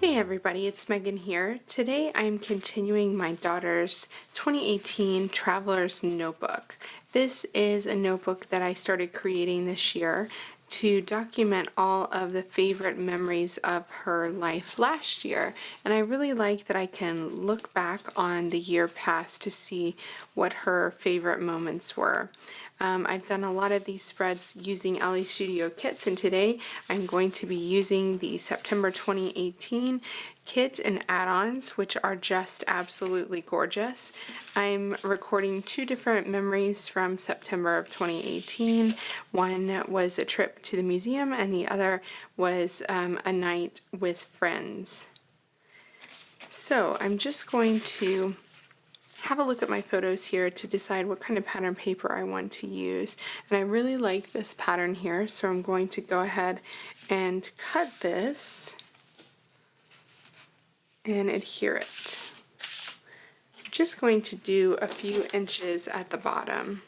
Hey everybody, it's Megan here. Today I'm continuing my daughter's 2018 Traveler's Notebook. This is a notebook that I started creating this year to document all of the favorite memories of her life last year. And I really like that I can look back on the year past to see what her favorite moments were. I've done a lot of these spreads using Elle Studio kits, and today I'm going to be using the September 2018 kit and add-ons, which are just absolutely gorgeous. I'm recording two different memories from September of 2018. One was a trip to the museum and the other was a night with friends. So I'm just going to have a look at my photos here to decide what kind of pattern paper I want to use. And I really like this pattern here, so I'm going to go ahead and cut this and adhere it. I'm just going to do a few inches at the bottom.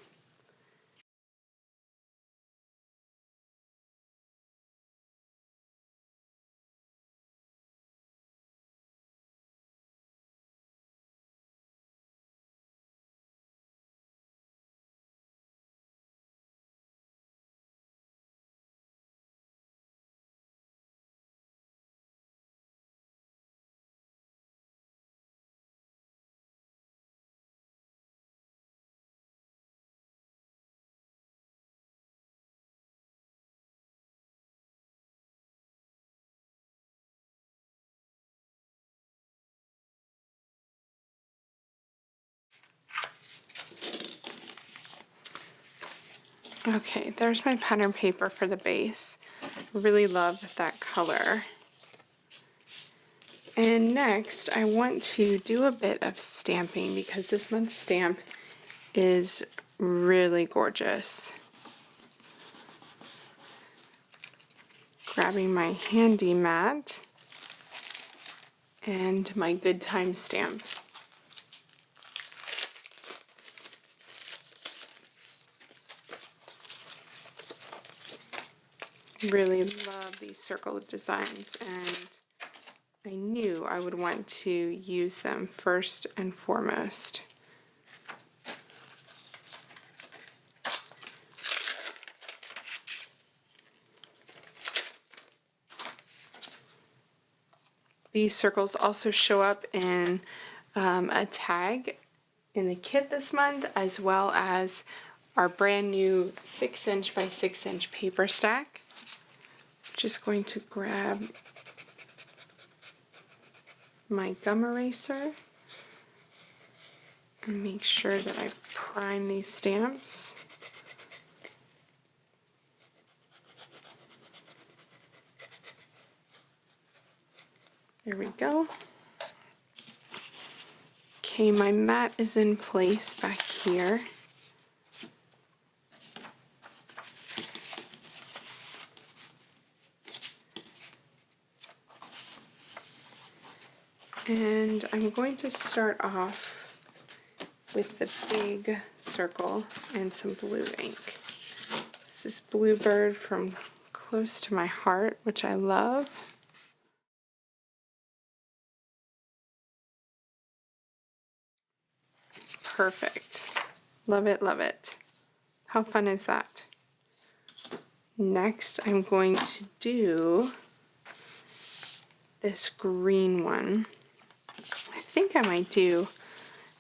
Okay, there's my pattern paper for the base. Really love that color. And next, I want to do a bit of stamping because this month's stamp is really gorgeous. Grabbing my handy mat and my good time stamp. Really love these circle designs, and I knew I would want to use them first and foremost. These circles also show up in a tag in the kit this month, as well as our brand new 6" by 6" paper stack. Just going to grab my gum eraser and make sure that I prime these stamps. There we go. Okay, my mat is in place back here. And I'm going to start off with the big circle and some blue ink. This is Bluebird from Close to My Heart, which I love. Perfect. Love it, love it. How fun is that? Next, I'm going to do this green one. I think I might do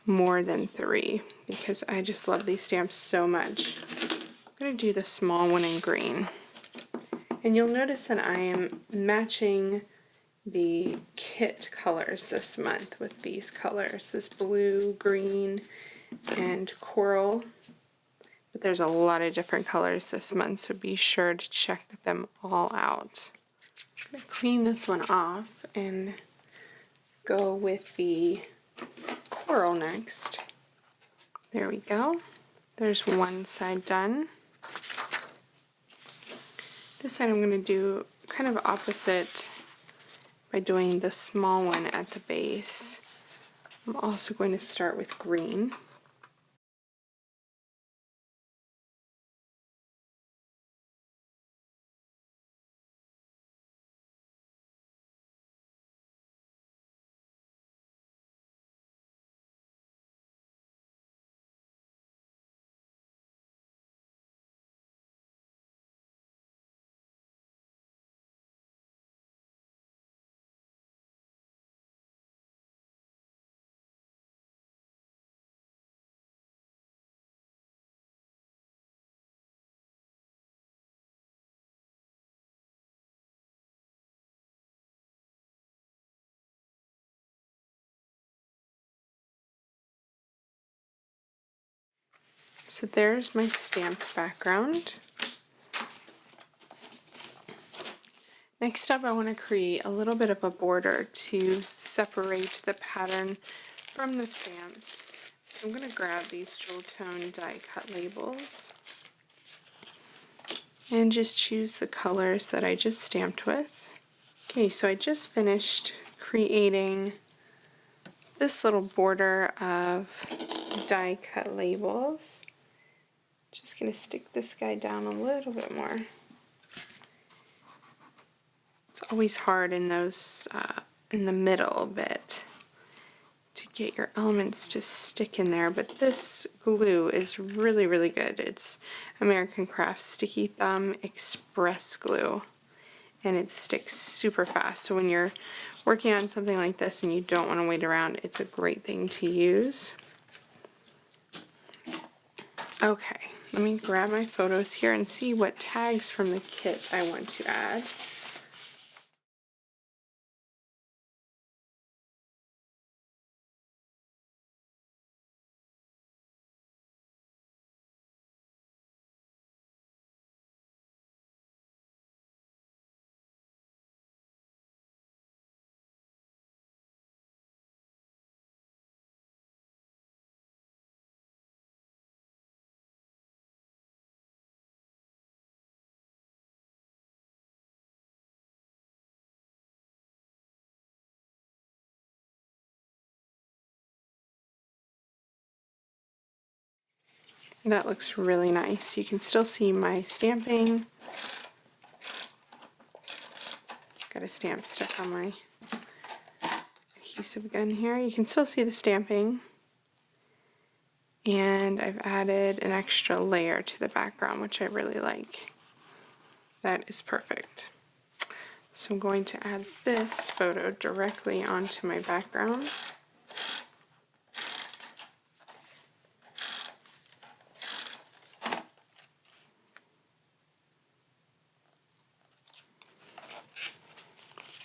more than 3 because I just love these stamps so much. I'm going to do the small one in green. And you'll notice that I am matching the kit colors this month with these colors, this blue, green, and coral. But there's a lot of different colors this month, so be sure to check them all out. I'm going to clean this one off and go with the coral next. There we go. There's one side done. This side I'm going to do kind of opposite by doing the small one at the base. I'm also going to start with green. So there's my stamped background. Next up, I want to create a little bit of a border to separate the pattern from the stamps. So I'm going to grab these jewel tone die cut labels and just choose the colors that I just stamped with. Okay, so I just finished creating this little border of die cut labels. Just going to stick this guy down a little bit more. It's always hard in those in the middle bit to get your elements to stick in there, but this glue is really, really good. It's American Crafts Sticky Thumb Express Glue, and it sticks super fast. So when you're working on something like this and you don't want to wait around, it's a great thing to use. Okay, let me grab my photos here and see what tags from the kit I want to add. That looks really nice. You can still see my stamping. Got a stamp stuck on my adhesive gun here. You can still see the stamping. And I've added an extra layer to the background, which I really like. That is perfect. So I'm going to add this photo directly onto my background.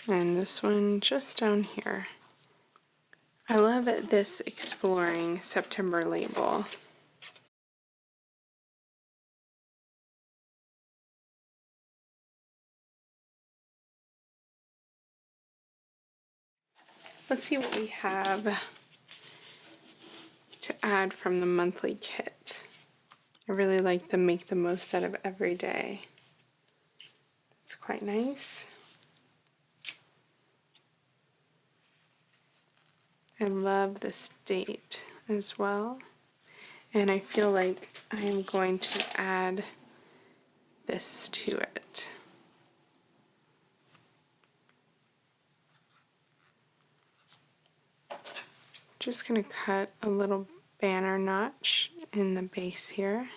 And this one just down here. I love this Exploring September label. Let's see what we have to add from the monthly kit. I really like the make the most out of every day. It's quite nice. I love this date as well. And I feel like I am going to add this to it. Just going to cut a little banner notch in the base here.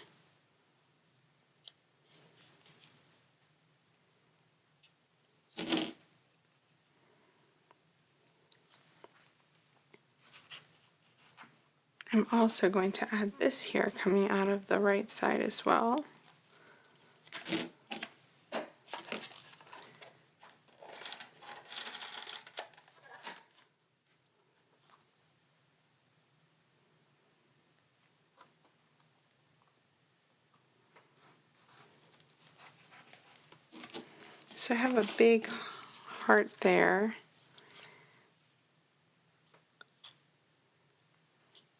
I'm also going to add this here coming out of the right side as well. So I have a big heart there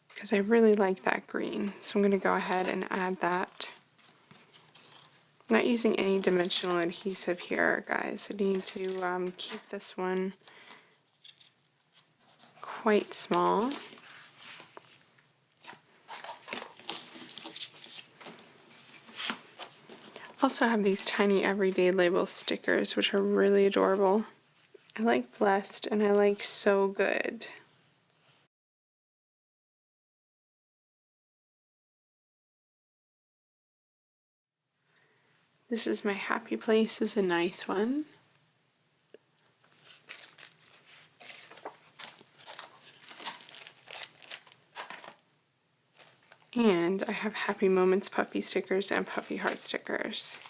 because I really like that green. So I'm going to go ahead and add that. I'm not using any dimensional adhesive here, guys. I need to keep this one quite small. Also have these tiny everyday label stickers, which are really adorable. I like Blessed and I like So Good. This is my happy place, is a nice one. And I have Happy Moments puffy stickers and puffy heart stickers.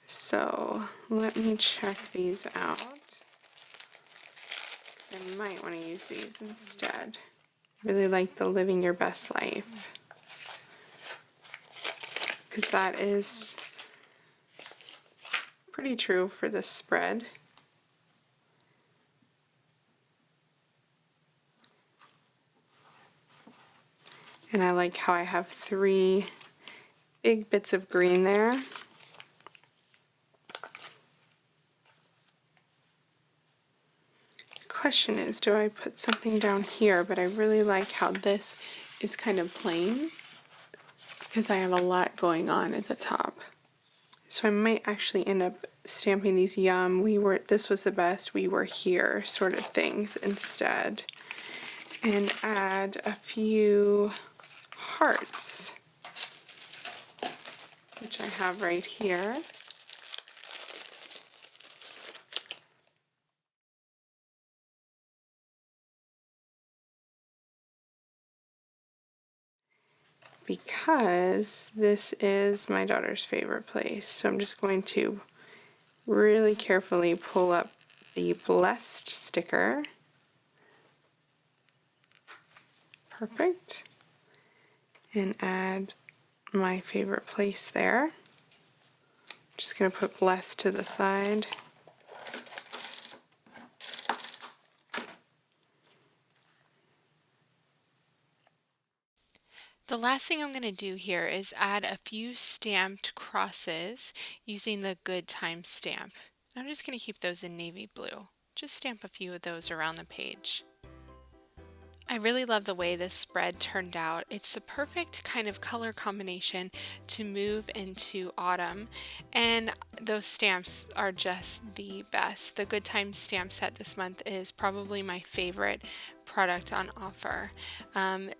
So let me check these out. I might want to use these instead. Really like the Living Your Best Life. because that is pretty true for this spread. And I like how I have 3 big bits of green there. Question is, do I put something down here? But I really like how this is kind of plain because I have a lot going on at the top. So I might actually end up stamping these this was the best, we were here sort of things instead, and add a few hearts, which I have right here. Because this is my daughter's favorite place. So I'm just going to really carefully pull up the blessed sticker. Perfect. And add my favorite place there. Just going to put blessed to the side. The last thing I'm going to do here is add a few stamped crosses using the Good Time stamp. I'm just going to keep those in navy blue. Just stamp a few of those around the page. I really love the way this spread turned out. It's the perfect kind of color combination to move into autumn, and those stamps are just the best. The Good Times stamp set this month is probably my favorite product on offer.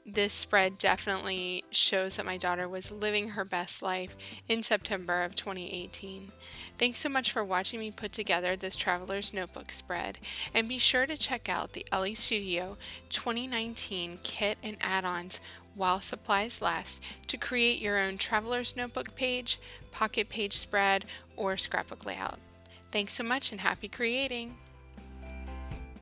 This spread definitely shows that my daughter was living her best life in September of 2018. Thanks so much for watching me put together this Traveler's Notebook spread, and be sure to check out the Elle Studio 2019 kit and add-ons while supplies last to create your own Traveler's Notebook page, pocket page spread, or scrapbook layout. Thanks so much and happy creating!